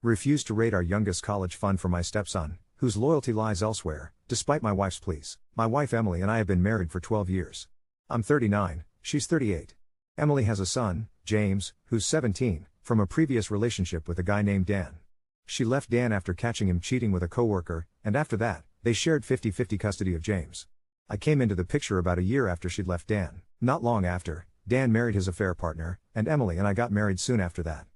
Refused to raid our youngest college fund for my stepson, whose loyalty lies elsewhere, despite my wife's pleas. My wife Emily and I have been married for 12 years. I'm 39, she's 38. Emily has a son, James, who's 17, from a previous relationship with a guy named Dan. She left Dan after catching him cheating with a coworker, and after that, they shared 50-50 custody of James. I came into the picture about a year after she'd left Dan. Not long after, Dan married his affair partner, and Emily and I got married soon after that.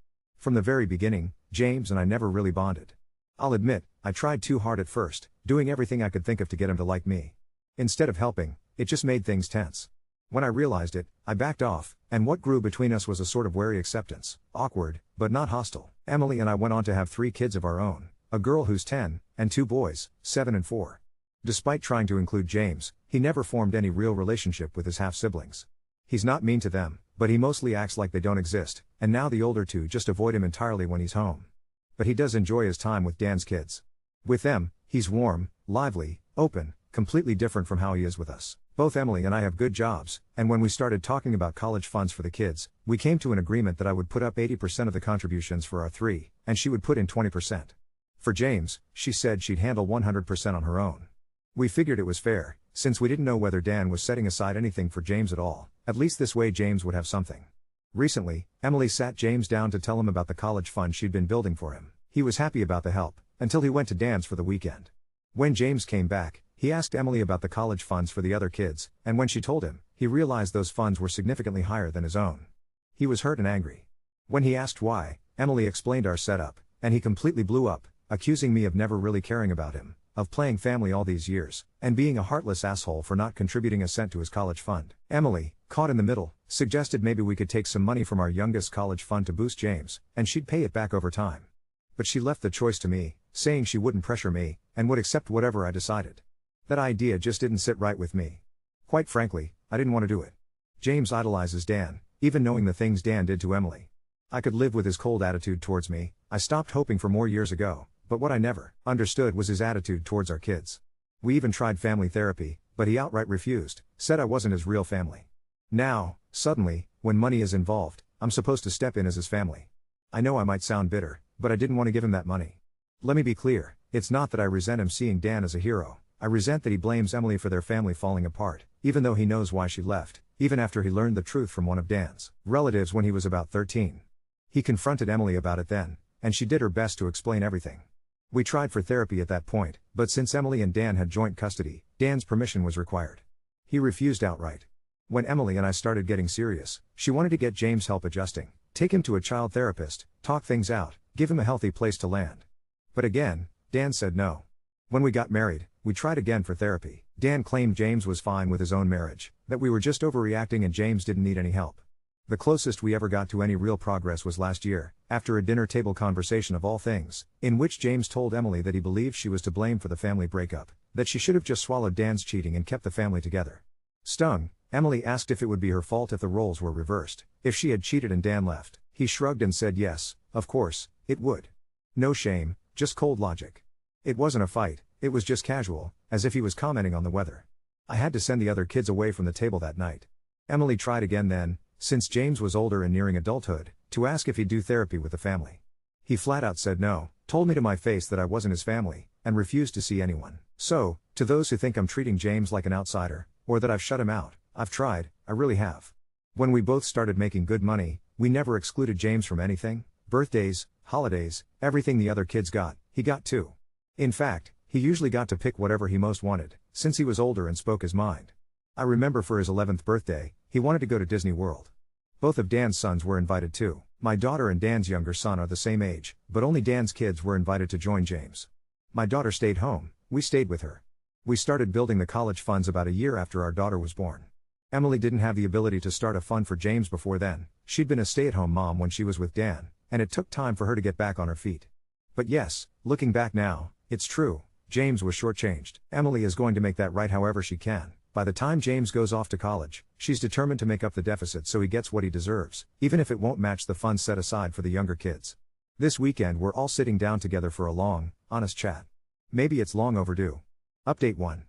From the very beginning, James and I never really bonded. I'll admit, I tried too hard at first, doing everything I could think of to get him to like me. Instead of helping, it just made things tense. When I realized it, I backed off, and what grew between us was a sort of wary acceptance, awkward, but not hostile. Emily and I went on to have 3 kids of our own, a girl who's 10, and 2 boys, 7 and 4. Despite trying to include James, he never formed any real relationship with his half-siblings. He's not mean to them, but he mostly acts like they don't exist, and now the older 2 just avoid him entirely when he's home. But he does enjoy his time with Dan's kids. With them, he's warm, lively, open, completely different from how he is with us. Both Emily and I have good jobs, and when we started talking about college funds for the kids, we came to an agreement that I would put up 80% of the contributions for our 3, and she would put in 20%. For James, she said she'd handle 100% on her own. We figured it was fair, since we didn't know whether Dan was setting aside anything for James at all. At least this way James would have something. Recently, Emily sat James down to tell him about the college fund she'd been building for him. He was happy about the help, until he went to Dan's for the weekend. When James came back, he asked Emily about the college funds for the other kids, and when she told him, he realized those funds were significantly higher than his own. He was hurt and angry. When he asked why, Emily explained our setup, and he completely blew up, accusing me of never really caring about him, of playing family all these years, and being a heartless asshole for not contributing a cent to his college fund. Emily, caught in the middle, suggested maybe we could take some money from our youngest college fund to boost James, and she'd pay it back over time. But she left the choice to me, saying she wouldn't pressure me, and would accept whatever I decided. That idea just didn't sit right with me. Quite frankly, I didn't want to do it. James idolizes Dan, even knowing the things Dan did to Emily. I could live with his cold attitude towards me. I stopped hoping for more years ago, but what I never understood was his attitude towards our kids. We even tried family therapy, but he outright refused, said I wasn't his real family. Now, suddenly, when money is involved, I'm supposed to step in as his family. I know I might sound bitter, but I didn't want to give him that money. Let me be clear, it's not that I resent him seeing Dan as a hero. I resent that he blames Emily for their family falling apart, even though he knows why she left, even after he learned the truth from one of Dan's relatives when he was about 13. He confronted Emily about it then, and she did her best to explain everything. We tried for therapy at that point, but since Emily and Dan had joint custody, Dan's permission was required. He refused outright. When Emily and I started getting serious, she wanted to get James help adjusting, take him to a child therapist, talk things out, give him a healthy place to land. But again, Dan said no. When we got married, we tried again for therapy. Dan claimed James was fine with his own marriage, that we were just overreacting and James didn't need any help. The closest we ever got to any real progress was last year, after a dinner table conversation of all things, in which James told Emily that he believed she was to blame for the family breakup, that she should have just swallowed Dan's cheating and kept the family together. Stung, Emily asked if it would be her fault if the roles were reversed, if she had cheated and Dan left. He shrugged and said yes, of course, it would. No shame, just cold logic. It wasn't a fight, it was just casual, as if he was commenting on the weather. I had to send the other kids away from the table that night. Emily tried again then, since James was older and nearing adulthood, to ask if he'd do therapy with the family. He flat out said no, told me to my face that I wasn't his family, and refused to see anyone. So, to those who think I'm treating James like an outsider, or that I've shut him out, I've tried, I really have. When we both started making good money, we never excluded James from anything. Birthdays, holidays, everything the other kids got, he got too. In fact, he usually got to pick whatever he most wanted, since he was older and spoke his mind. I remember for his 11th birthday, he wanted to go to Disney World. Both of Dan's sons were invited too. My daughter and Dan's younger son are the same age, but only Dan's kids were invited to join James. My daughter stayed home, we stayed with her. We started building the college funds about a year after our daughter was born. Emily didn't have the ability to start a fund for James before then. She'd been a stay-at-home mom when she was with Dan, and it took time for her to get back on her feet. But yes, looking back now, it's true, James was shortchanged. Emily is going to make that right however she can. By the time James goes off to college, she's determined to make up the deficit so he gets what he deserves, even if it won't match the funds set aside for the younger kids. This weekend we're all sitting down together for a long, honest chat. Maybe it's long overdue. Update 1.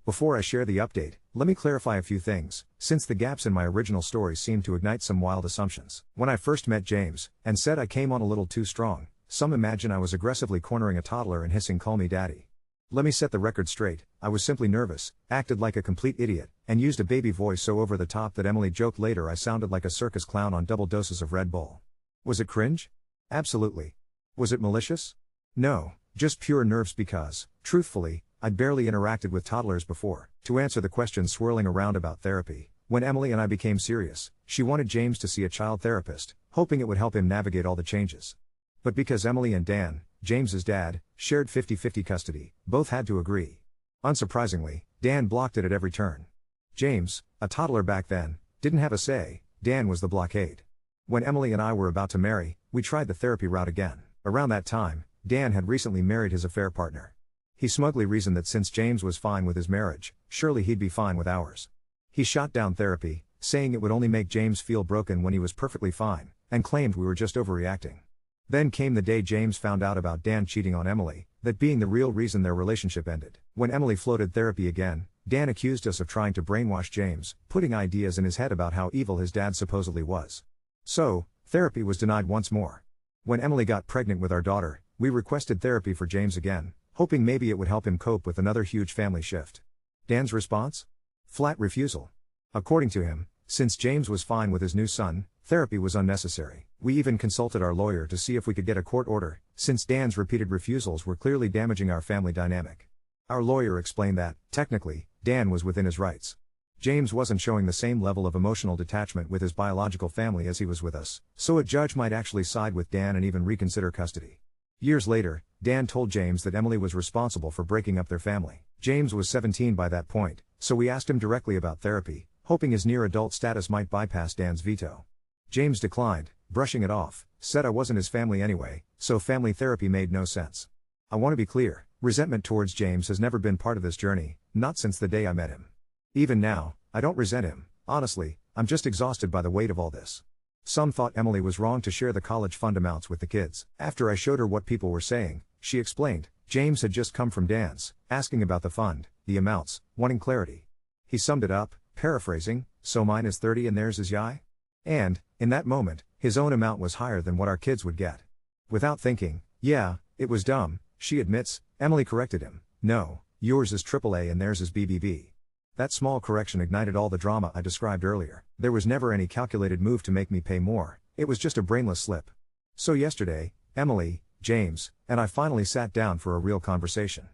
Before I share the update, let me clarify a few things, since the gaps in my original story seem to ignite some wild assumptions. When I first met James, and said I came on a little too strong, Some imagine I was aggressively cornering a toddler and hissing, "Call me daddy." Let me set the record straight, I was simply nervous, acted like a complete idiot, and used a baby voice so over the top that Emily joked later I sounded like a circus clown on double doses of Red Bull. Was it cringe? Absolutely. Was it malicious? No, just pure nerves because, truthfully, I'd barely interacted with toddlers before. To answer the question swirling around about therapy, when Emily and I became serious, she wanted James to see a child therapist, hoping it would help him navigate all the changes. But because Emily and Dan, James's dad, shared 50-50 custody, both had to agree. Unsurprisingly, Dan blocked it at every turn. James, a toddler back then, didn't have a say, Dan was the blockade. When Emily and I were about to marry, we tried the therapy route again. Around that time, Dan had recently married his affair partner. He smugly reasoned that since James was fine with his marriage, surely he'd be fine with ours. He shot down therapy, saying it would only make James feel broken when he was perfectly fine, and claimed we were just overreacting. Then came the day James found out about Dan cheating on Emily, that being the real reason their relationship ended. When Emily floated therapy again, Dan accused us of trying to brainwash James, putting ideas in his head about how evil his dad supposedly was. So, therapy was denied once more. When Emily got pregnant with our daughter, we requested therapy for James again, hoping maybe it would help him cope with another huge family shift. Dan's response? Flat refusal. According to him, since James was fine with his new son, therapy was unnecessary. We even consulted our lawyer to see if we could get a court order, since Dan's repeated refusals were clearly damaging our family dynamic. Our lawyer explained that, technically, Dan was within his rights. James wasn't showing the same level of emotional detachment with his biological family as he was with us, so a judge might actually side with Dan and even reconsider custody. Years later, Dan told James that Emily was responsible for breaking up their family. James was 17 by that point, so we asked him directly about therapy, hoping his near-adult status might bypass Dan's veto. James declined, brushing it off, said I wasn't his family anyway, so family therapy made no sense. I want to be clear, resentment towards James has never been part of this journey, not since the day I met him. Even now, I don't resent him, honestly, I'm just exhausted by the weight of all this. Some thought Emily was wrong to share the college fund amounts with the kids. After I showed her what people were saying, she explained, James had just come from Dan's, asking about the fund, the amounts, wanting clarity. He summed it up, paraphrasing, so mine is 30 and theirs is yai? And, in that moment, his own amount was higher than what our kids would get. Without thinking, yeah, it was dumb, she admits, Emily corrected him, no, yours is AAA and theirs is BBB. That small correction ignited all the drama I described earlier. There was never any calculated move to make me pay more, it was just a brainless slip. So yesterday, Emily, James, and I finally sat down for a real conversation.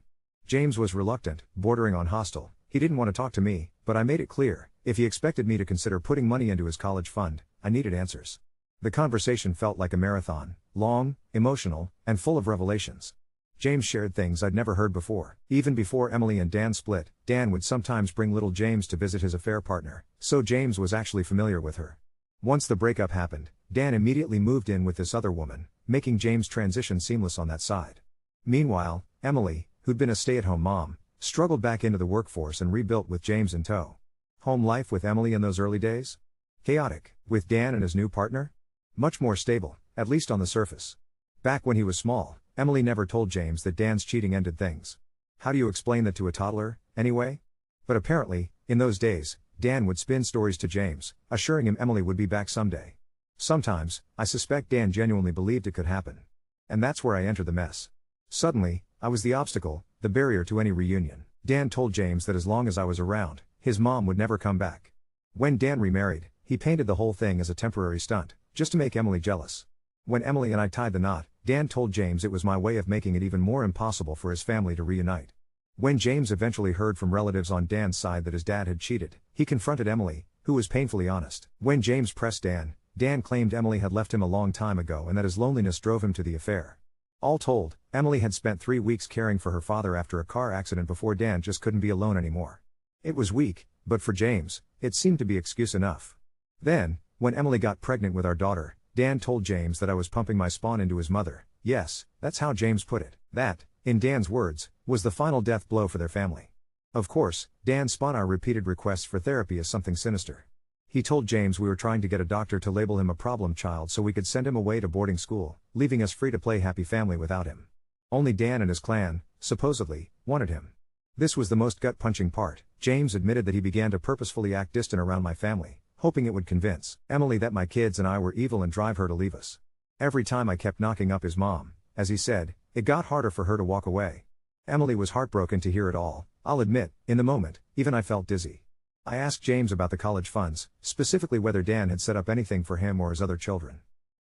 James was reluctant, bordering on hostile. He didn't want to talk to me, but I made it clear, if he expected me to consider putting money into his college fund, I needed answers. The conversation felt like a marathon, long, emotional, and full of revelations. James shared things I'd never heard before. Even before Emily and Dan split, Dan would sometimes bring little James to visit his affair partner, so James was actually familiar with her. Once the breakup happened, Dan immediately moved in with this other woman, making James' transition seamless on that side. Meanwhile, Emily, who'd been a stay-at-home mom, struggled back into the workforce and rebuilt with James in tow. Home life with Emily in those early days? Chaotic. With Dan and his new partner? Much more stable, at least on the surface. Back when he was small, Emily never told James that Dan's cheating ended things. How do you explain that to a toddler, anyway? But apparently, in those days, Dan would spin stories to James, assuring him Emily would be back someday. Sometimes, I suspect Dan genuinely believed it could happen. And that's where I entered the mess. Suddenly, I was the obstacle, the barrier to any reunion. Dan told James that as long as I was around, his mom would never come back. When Dan remarried, he painted the whole thing as a temporary stunt, just to make Emily jealous. When Emily and I tied the knot, Dan told James it was my way of making it even more impossible for his family to reunite. When James eventually heard from relatives on Dan's side that his dad had cheated, he confronted Emily, who was painfully honest. When James pressed Dan, Dan claimed Emily had left him a long time ago and that his loneliness drove him to the affair. All told, Emily had spent 3 weeks caring for her father after a car accident before Dan just couldn't be alone anymore. It was weak, but for James, it seemed to be excuse enough. Then, when Emily got pregnant with our daughter, Dan told James that I was pumping my spawn into his mother. Yes, that's how James put it. That, in Dan's words, was the final death blow for their family. Of course, Dan spun our repeated requests for therapy as something sinister. He told James we were trying to get a doctor to label him a problem child so we could send him away to boarding school, leaving us free to play happy family without him. Only Dan and his clan, supposedly, wanted him. This was the most gut-punching part. James admitted that he began to purposefully act distant around my family, hoping it would convince Emily that my kids and I were evil and drive her to leave us. Every time I kept knocking up his mom, as he said, it got harder for her to walk away. Emily was heartbroken to hear it all. I'll admit, in the moment, even I felt dizzy. I asked James about the college funds, specifically whether Dan had set up anything for him or his other children.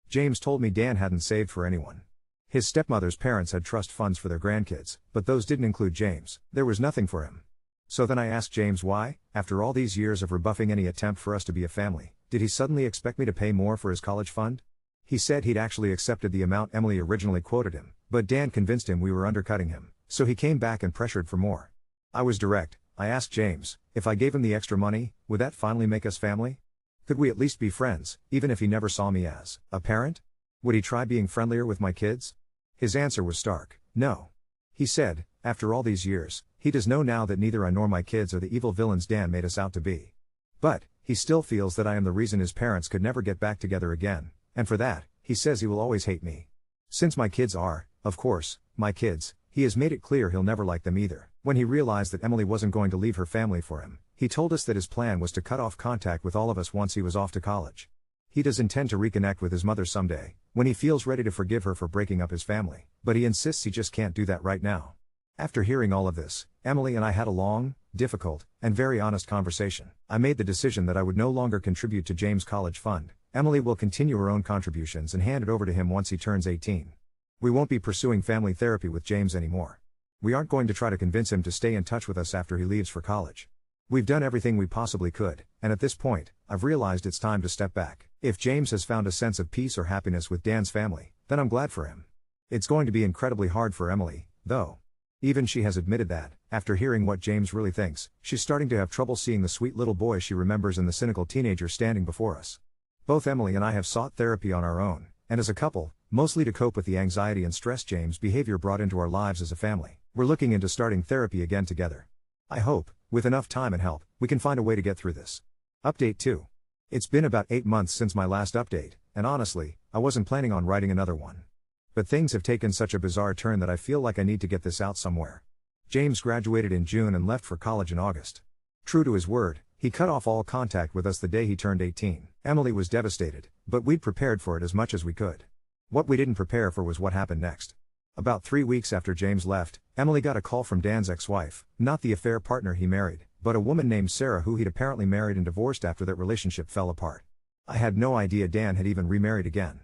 James told me Dan hadn't saved for anyone. His stepmother's parents had trust funds for their grandkids, but those didn't include James. There was nothing for him. So then I asked James why, after all these years of rebuffing any attempt for us to be a family, did he suddenly expect me to pay more for his college fund? He said he'd actually accepted the amount Emily originally quoted him, but Dan convinced him we were undercutting him, so he came back and pressured for more. I was direct. I asked James, if I gave him the extra money, would that finally make us family? Could we at least be friends, even if he never saw me as a parent? Would he try being friendlier with my kids? His answer was stark, no. He said, after all these years, he does know now that neither I nor my kids are the evil villains Dan made us out to be. But, he still feels that I am the reason his parents could never get back together again, and for that, he says he will always hate me. Since my kids are, of course, my kids, he has made it clear he'll never like them either. When he realized that Emily wasn't going to leave her family for him, he told us that his plan was to cut off contact with all of us once he was off to college. He does intend to reconnect with his mother someday, when he feels ready to forgive her for breaking up his family, but he insists he just can't do that right now. After hearing all of this, Emily and I had a long, difficult, and very honest conversation. I made the decision that I would no longer contribute to James' college fund. Emily will continue her own contributions and hand it over to him once he turns 18. We won't be pursuing family therapy with James anymore. We aren't going to try to convince him to stay in touch with us after he leaves for college. We've done everything we possibly could, and at this point, I've realized it's time to step back. If James has found a sense of peace or happiness with Dan's family, then I'm glad for him. It's going to be incredibly hard for Emily, though. Even she has admitted that, after hearing what James really thinks, she's starting to have trouble seeing the sweet little boy she remembers and the cynical teenager standing before us. Both Emily and I have sought therapy on our own, and as a couple, mostly to cope with the anxiety and stress James' behavior brought into our lives as a family. We're looking into starting therapy again together. I hope, with enough time and help, we can find a way to get through this. Update 2. It's been about 8 months since my last update, and honestly, I wasn't planning on writing another one. But things have taken such a bizarre turn that I feel like I need to get this out somewhere. James graduated in June and left for college in August. True to his word, he cut off all contact with us the day he turned 18. Emily was devastated, but we'd prepared for it as much as we could. What we didn't prepare for was what happened next. About 3 weeks after James left, Emily got a call from Dan's ex-wife, not the affair partner he married, but a woman named Sarah who he'd apparently married and divorced after that relationship fell apart. I had no idea Dan had even remarried again.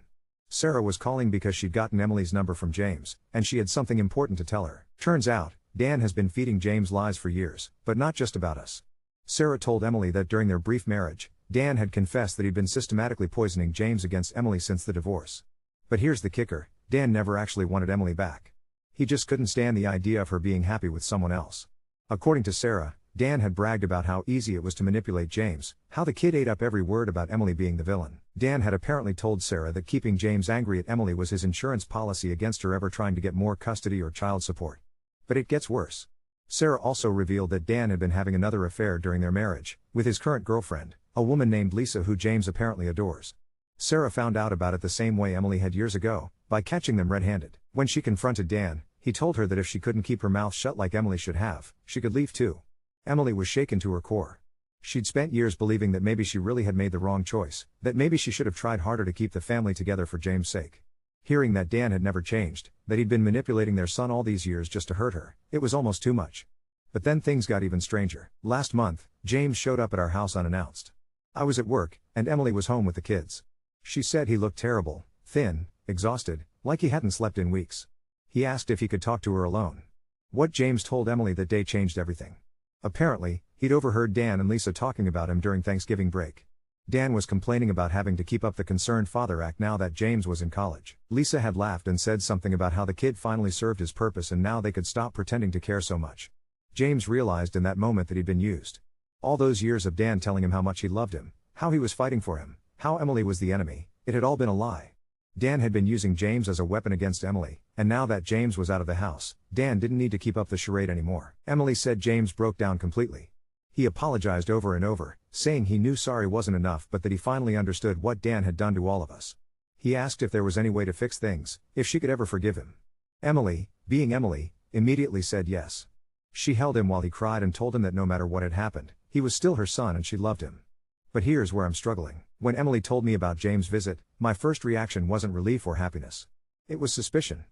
Sarah was calling because she'd gotten Emily's number from James, and she had something important to tell her. Turns out, Dan has been feeding James lies for years, but not just about us. Sarah told Emily that during their brief marriage, Dan had confessed that he'd been systematically poisoning James against Emily since the divorce. But here's the kicker, Dan never actually wanted Emily back. He just couldn't stand the idea of her being happy with someone else. According to Sarah, Dan had bragged about how easy it was to manipulate James, how the kid ate up every word about Emily being the villain. Dan had apparently told Sarah that keeping James angry at Emily was his insurance policy against her ever trying to get more custody or child support. But it gets worse. Sarah also revealed that Dan had been having another affair during their marriage, with his current girlfriend, a woman named Lisa who James apparently adores. Sarah found out about it the same way Emily had years ago, by catching them red-handed. When she confronted Dan, he told her that if she couldn't keep her mouth shut like Emily should have, she could leave too. Emily was shaken to her core. She'd spent years believing that maybe she really had made the wrong choice, that maybe she should have tried harder to keep the family together for James' sake. Hearing that Dan had never changed, that he'd been manipulating their son all these years just to hurt her, it was almost too much. But then things got even stranger. Last month, James showed up at our house unannounced. I was at work, and Emily was home with the kids. She said he looked terrible, thin, exhausted, like he hadn't slept in weeks. He asked if he could talk to her alone. What James told Emily that day changed everything. Apparently, he'd overheard Dan and Lisa talking about him during Thanksgiving break. Dan was complaining about having to keep up the concerned father act now that James was in college. Lisa had laughed and said something about how the kid finally served his purpose and now they could stop pretending to care so much. James realized in that moment that he'd been used. All those years of Dan telling him how much he loved him, how he was fighting for him, how Emily was the enemy, it had all been a lie. Dan had been using James as a weapon against Emily, and now that James was out of the house, Dan didn't need to keep up the charade anymore. Emily said James broke down completely. He apologized over and over, saying he knew sorry wasn't enough but that he finally understood what Dan had done to all of us. He asked if there was any way to fix things, if she could ever forgive him. Emily, being Emily, immediately said yes. She held him while he cried and told him that no matter what had happened, he was still her son and she loved him. But here's where I'm struggling. When Emily told me about James' visit, my first reaction wasn't relief or happiness. It was suspicion.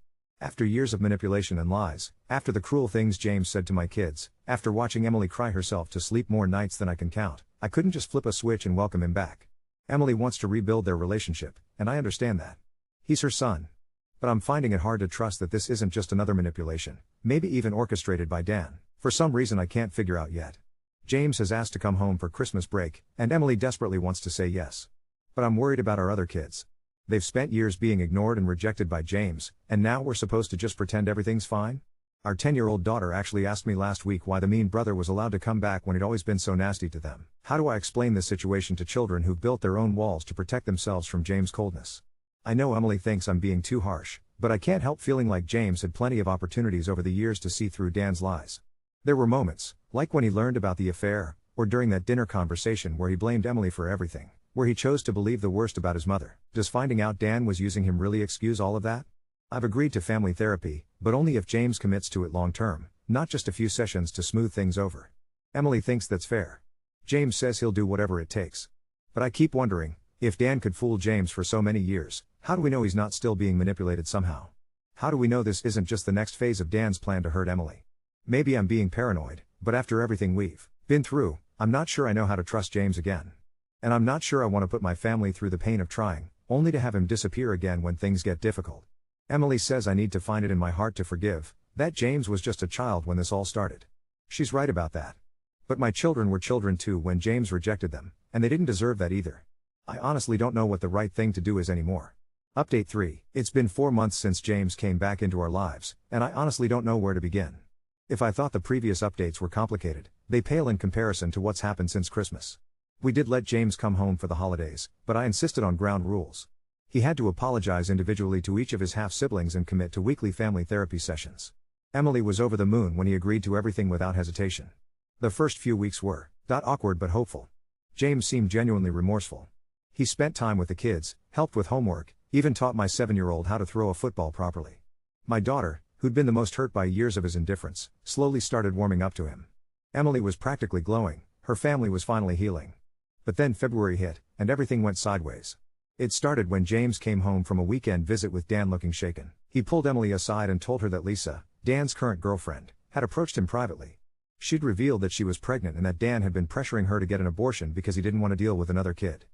After years of manipulation and lies, after the cruel things James said to my kids, after watching Emily cry herself to sleep more nights than I can count, I couldn't just flip a switch and welcome him back. Emily wants to rebuild their relationship, and I understand that. He's her son. But I'm finding it hard to trust that this isn't just another manipulation, maybe even orchestrated by Dan, for some reason I can't figure out yet. James has asked to come home for Christmas break, and Emily desperately wants to say yes. But I'm worried about our other kids. They've spent years being ignored and rejected by James, and now we're supposed to just pretend everything's fine? Our 10-year-old daughter actually asked me last week why the mean brother was allowed to come back when he'd always been so nasty to them. How do I explain this situation to children who've built their own walls to protect themselves from James' coldness? I know Emily thinks I'm being too harsh, but I can't help feeling like James had plenty of opportunities over the years to see through Dan's lies. There were moments, like when he learned about the affair, or during that dinner conversation where he blamed Emily for everything, where he chose to believe the worst about his mother. Does finding out Dan was using him really excuse all of that? I've agreed to family therapy, but only if James commits to it long term, not just a few sessions to smooth things over. Emily thinks that's fair. James says he'll do whatever it takes. But I keep wondering, if Dan could fool James for so many years, how do we know he's not still being manipulated somehow? How do we know this isn't just the next phase of Dan's plan to hurt Emily? Maybe I'm being paranoid, but after everything we've been through, I'm not sure I know how to trust James again. And I'm not sure I want to put my family through the pain of trying, only to have him disappear again when things get difficult. Emily says I need to find it in my heart to forgive, that James was just a child when this all started. She's right about that. But my children were children too when James rejected them, and they didn't deserve that either. I honestly don't know what the right thing to do is anymore. Update 3. It's been 4 months since James came back into our lives, and I honestly don't know where to begin. If I thought the previous updates were complicated, they pale in comparison to what's happened since Christmas. We did let James come home for the holidays, but I insisted on ground rules. He had to apologize individually to each of his half-siblings and commit to weekly family therapy sessions. Emily was over the moon when he agreed to everything without hesitation. The first few weeks were awkward but hopeful. James seemed genuinely remorseful. He spent time with the kids, helped with homework, even taught my 7-year-old how to throw a football properly. My daughter, who'd been the most hurt by years of his indifference, slowly started warming up to him. Emily was practically glowing, her family was finally healing. But then February hit, and everything went sideways. It started when James came home from a weekend visit with Dan looking shaken. He pulled Emily aside and told her that Lisa, Dan's current girlfriend, had approached him privately. She'd revealed that she was pregnant and that Dan had been pressuring her to get an abortion because he didn't want to deal with another kid.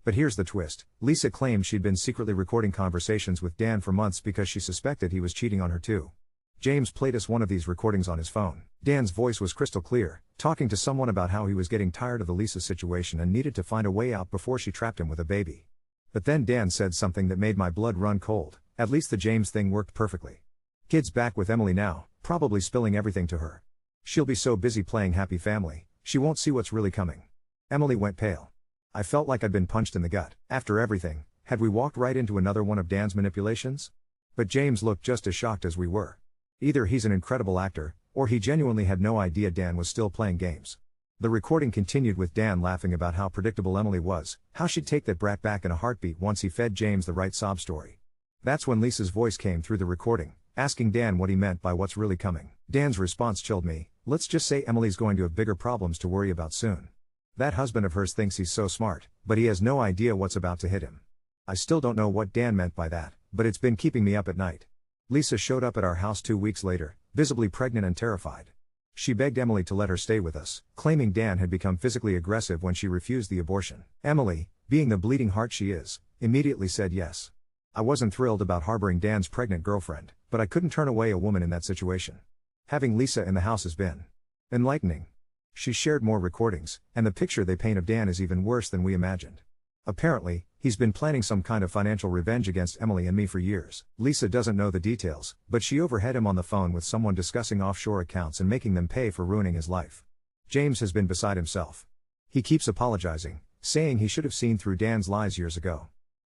But here's the twist. Lisa claimed she'd been secretly recording conversations with Dan for months because she suspected he was cheating on her too. James played us one of these recordings on his phone. Dan's voice was crystal clear, talking to someone about how he was getting tired of the Lisa situation and needed to find a way out before she trapped him with a baby. But then Dan said something that made my blood run cold. At least the James thing worked perfectly. Kid's back with Emily now, probably spilling everything to her. She'll be so busy playing happy family, she won't see what's really coming. Emily went pale. I felt like I'd been punched in the gut. After everything, had we walked right into another one of Dan's manipulations? But James looked just as shocked as we were. Either he's an incredible actor, or he genuinely had no idea Dan was still playing games. The recording continued with Dan laughing about how predictable Emily was, how she'd take that brat back in a heartbeat once he fed James the right sob story. That's when Lisa's voice came through the recording, asking Dan what he meant by what's really coming. Dan's response chilled me. Let's just say Emily's going to have bigger problems to worry about soon. That husband of hers thinks he's so smart, but he has no idea what's about to hit him. I still don't know what Dan meant by that, but it's been keeping me up at night. Lisa showed up at our house 2 weeks later, visibly pregnant and terrified. She begged Emily to let her stay with us, claiming Dan had become physically aggressive when she refused the abortion. Emily, being the bleeding heart she is, immediately said yes. I wasn't thrilled about harboring Dan's pregnant girlfriend, but I couldn't turn away a woman in that situation. Having Lisa in the house has been enlightening. She shared more recordings, and the picture they paint of Dan is even worse than we imagined. Apparently, he's been planning some kind of financial revenge against Emily and me for years. Lisa doesn't know the details, but she overheard him on the phone with someone discussing offshore accounts and making them pay for ruining his life. James has been beside himself. He keeps apologizing, saying he should have seen through Dan's lies years ago.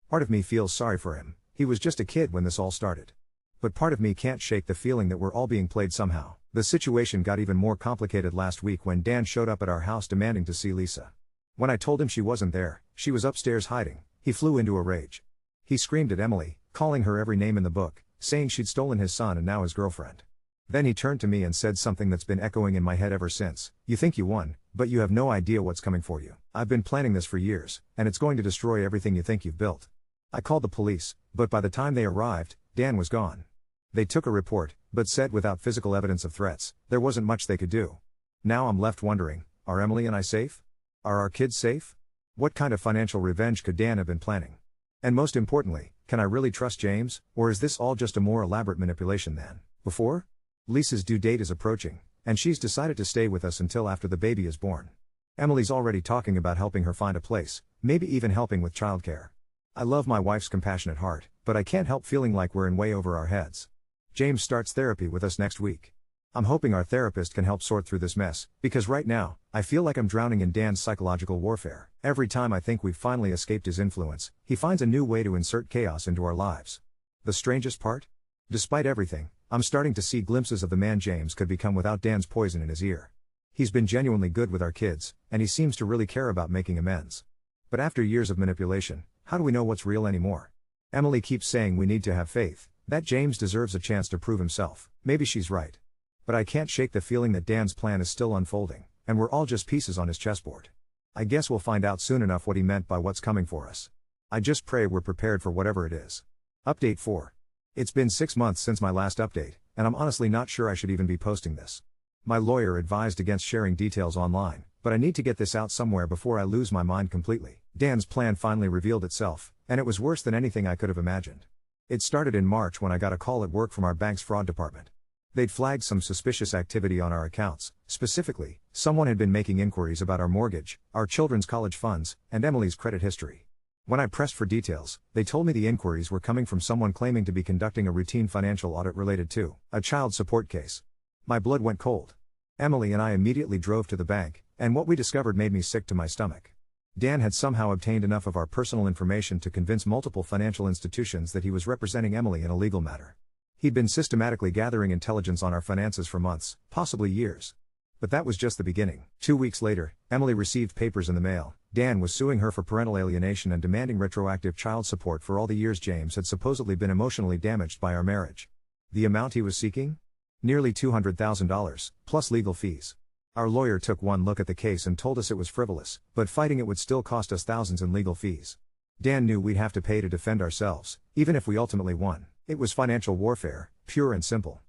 Part of me feels sorry for him. He was just a kid when this all started. But part of me can't shake the feeling that we're all being played somehow. The situation got even more complicated last week when Dan showed up at our house demanding to see Lisa. When I told him she wasn't there, she was upstairs hiding, he flew into a rage. He screamed at Emily, calling her every name in the book, saying she'd stolen his son and now his girlfriend. Then he turned to me and said something that's been echoing in my head ever since. You think you won, but you have no idea what's coming for you. I've been planning this for years, and it's going to destroy everything you think you've built. I called the police, but by the time they arrived, Dan was gone. They took a report, but said without physical evidence of threats, there wasn't much they could do. Now I'm left wondering, are Emily and I safe? Are our kids safe? What kind of financial revenge could Dan have been planning? And most importantly, can I really trust James, or is this all just a more elaborate manipulation than before? Lisa's due date is approaching, and she's decided to stay with us until after the baby is born. Emily's already talking about helping her find a place, maybe even helping with childcare. I love my wife's compassionate heart, but I can't help feeling like we're in way over our heads. James starts therapy with us next week. I'm hoping our therapist can help sort through this mess, because right now, I feel like I'm drowning in Dan's psychological warfare. Every time I think we've finally escaped his influence, he finds a new way to insert chaos into our lives. The strangest part? Despite everything, I'm starting to see glimpses of the man James could become without Dan's poison in his ear. He's been genuinely good with our kids, and he seems to really care about making amends. But after years of manipulation, how do we know what's real anymore? Emily keeps saying we need to have faith, that James deserves a chance to prove himself. Maybe she's right. But I can't shake the feeling that Dan's plan is still unfolding, and we're all just pieces on his chessboard. I guess we'll find out soon enough what he meant by what's coming for us. I just pray we're prepared for whatever it is. Update 4. It's been 6 months since my last update, and I'm honestly not sure I should even be posting this. My lawyer advised against sharing details online, but I need to get this out somewhere before I lose my mind completely. Dan's plan finally revealed itself, and it was worse than anything I could have imagined. It started in March when I got a call at work from our bank's fraud department. They'd flagged some suspicious activity on our accounts. Specifically, someone had been making inquiries about our mortgage, our children's college funds, and Emily's credit history. When I pressed for details, they told me the inquiries were coming from someone claiming to be conducting a routine financial audit related to a child support case. My blood went cold. Emily and I immediately drove to the bank, and what we discovered made me sick to my stomach. Dan had somehow obtained enough of our personal information to convince multiple financial institutions that he was representing Emily in a legal matter. He'd been systematically gathering intelligence on our finances for months, possibly years. But that was just the beginning. 2 weeks later, Emily received papers in the mail. Dan was suing her for parental alienation and demanding retroactive child support for all the years James had supposedly been emotionally damaged by our marriage. The amount he was seeking? Nearly $200,000, plus legal fees. Our lawyer took one look at the case and told us it was frivolous, but fighting it would still cost us thousands in legal fees. Dan knew we'd have to pay to defend ourselves, even if we ultimately won. It was financial warfare, pure and simple.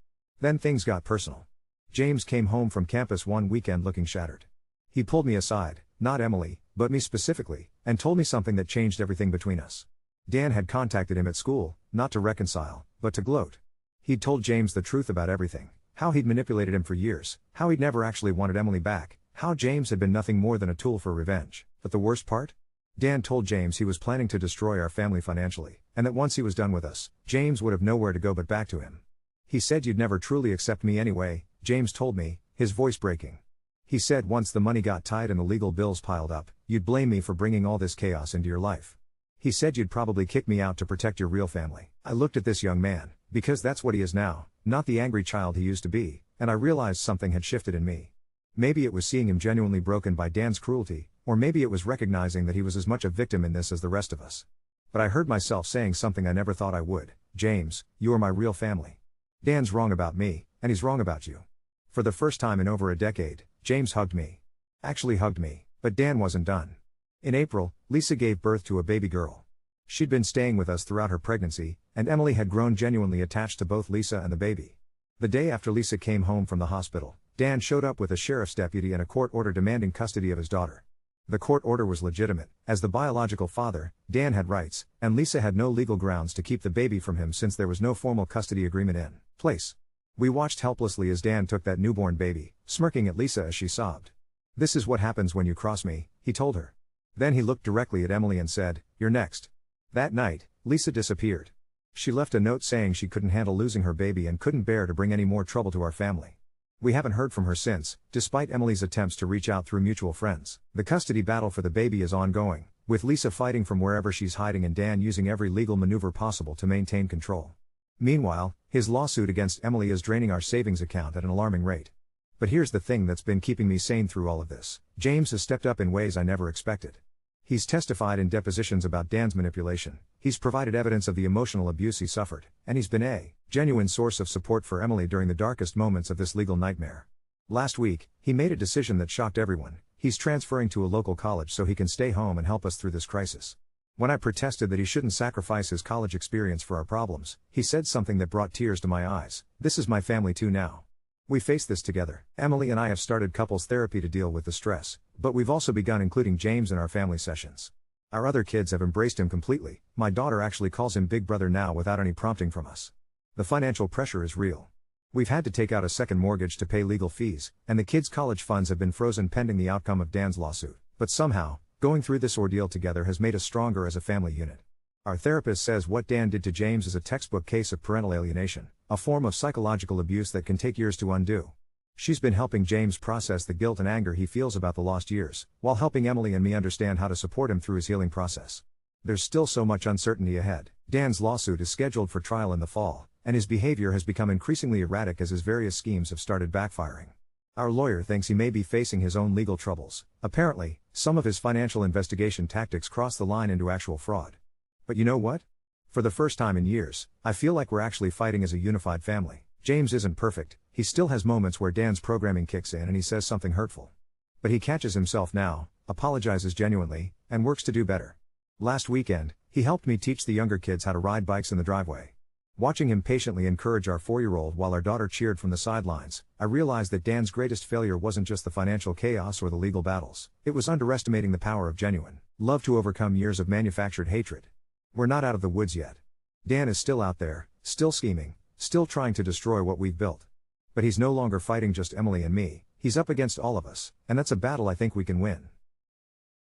Then things got personal. James came home from campus one weekend looking shattered. He pulled me aside, not Emily, but me specifically, and told me something that changed everything between us. Dan had contacted him at school, not to reconcile, but to gloat. He'd told James the truth about everything, how he'd manipulated him for years, how he'd never actually wanted Emily back, how James had been nothing more than a tool for revenge. But the worst part? Dan told James he was planning to destroy our family financially, and that once he was done with us, James would have nowhere to go but back to him. He said you'd never truly accept me anyway, James told me, his voice breaking. He said once the money got tight and the legal bills piled up, you'd blame me for bringing all this chaos into your life. He said you'd probably kick me out to protect your real family. I looked at this young man, because that's what he is now, not the angry child he used to be, and I realized something had shifted in me. Maybe it was seeing him genuinely broken by Dan's cruelty, or maybe it was recognizing that he was as much a victim in this as the rest of us. But I heard myself saying something I never thought I would. James, you are my real family. Dan's wrong about me, and he's wrong about you. For the first time in over a decade, James hugged me. Actually hugged me, but Dan wasn't done. In April, Lisa gave birth to a baby girl. She'd been staying with us throughout her pregnancy, and Emily had grown genuinely attached to both Lisa and the baby. The day after Lisa came home from the hospital, Dan showed up with a sheriff's deputy and a court order demanding custody of his daughter. The court order was legitimate. As the biological father, Dan had rights, and Lisa had no legal grounds to keep the baby from him since there was no formal custody agreement in place. We watched helplessly as Dan took that newborn baby, smirking at Lisa as she sobbed. "This is what happens when you cross me," he told her. Then he looked directly at Emily and said, "You're next." That night, Lisa disappeared. She left a note saying she couldn't handle losing her baby and couldn't bear to bring any more trouble to our family. We haven't heard from her since, despite Emily's attempts to reach out through mutual friends. The custody battle for the baby is ongoing, with Lisa fighting from wherever she's hiding and Dan using every legal maneuver possible to maintain control. Meanwhile, his lawsuit against Emily is draining our savings account at an alarming rate. But here's the thing that's been keeping me sane through all of this. James has stepped up in ways I never expected. He's testified in depositions about Dan's manipulation, he's provided evidence of the emotional abuse he suffered, and he's been a genuine source of support for Emily during the darkest moments of this legal nightmare. Last week, he made a decision that shocked everyone. He's transferring to a local college so he can stay home and help us through this crisis. When I protested that he shouldn't sacrifice his college experience for our problems, he said something that brought tears to my eyes. This is my family too now. We face this together. Emily and I have started couples therapy to deal with the stress, but we've also begun including James in our family sessions. Our other kids have embraced him completely. My daughter actually calls him Big Brother now without any prompting from us. The financial pressure is real. We've had to take out a second mortgage to pay legal fees, and the kids' college funds have been frozen pending the outcome of Dan's lawsuit. But somehow, going through this ordeal together has made us stronger as a family unit. Our therapist says what Dan did to James is a textbook case of parental alienation, a form of psychological abuse that can take years to undo. She's been helping James process the guilt and anger he feels about the lost years, while helping Emily and me understand how to support him through his healing process. There's still so much uncertainty ahead. Dan's lawsuit is scheduled for trial in the fall, and his behavior has become increasingly erratic as his various schemes have started backfiring. Our lawyer thinks he may be facing his own legal troubles. Apparently, some of his financial investigation tactics cross the line into actual fraud. But you know what? For the first time in years, I feel like we're actually fighting as a unified family. James isn't perfect, he still has moments where Dan's programming kicks in and he says something hurtful. But he catches himself now, apologizes genuinely, and works to do better. Last weekend, he helped me teach the younger kids how to ride bikes in the driveway. Watching him patiently encourage our 4-year-old while our daughter cheered from the sidelines, I realized that Dan's greatest failure wasn't just the financial chaos or the legal battles, it was underestimating the power of genuine love to overcome years of manufactured hatred. We're not out of the woods yet. Dan is still out there, still scheming, still trying to destroy what we've built. But he's no longer fighting just Emily and me, he's up against all of us, and that's a battle I think we can win.